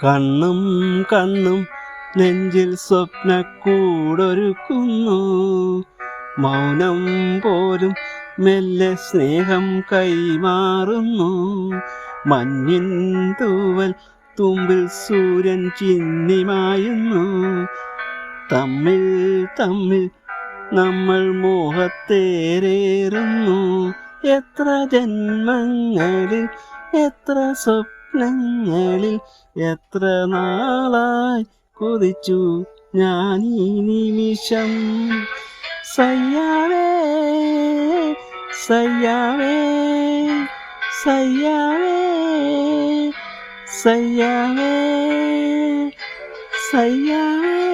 കണ്ണും കണ്ണും നെഞ്ചിൽ സ്വപ്നക്കൂടൊരുക്കുന്നു. മൗനം പോലും മെല്ലെ സ്നേഹം കൈമാറുന്നു. മഞ്ഞിൻ തൂവൽ തുമ്പിൽ സൂര്യൻ ചിന്നിമായുന്നു. തമ്മിൽ തമ്മിൽ നമ്മൾ മോഹത്തേരേറുന്നു. എത്ര ജന്മങ്ങളിൽ എത്ര സ്വപ്നങ്ങളിൽ എത്ര നാളായി കൊതിച്ചു ഞാനീ നിമിഷം. സയ്യാവേ സയ്യാവേ സയ്യാവേ സയ്യാവേ സയ്യാവേ.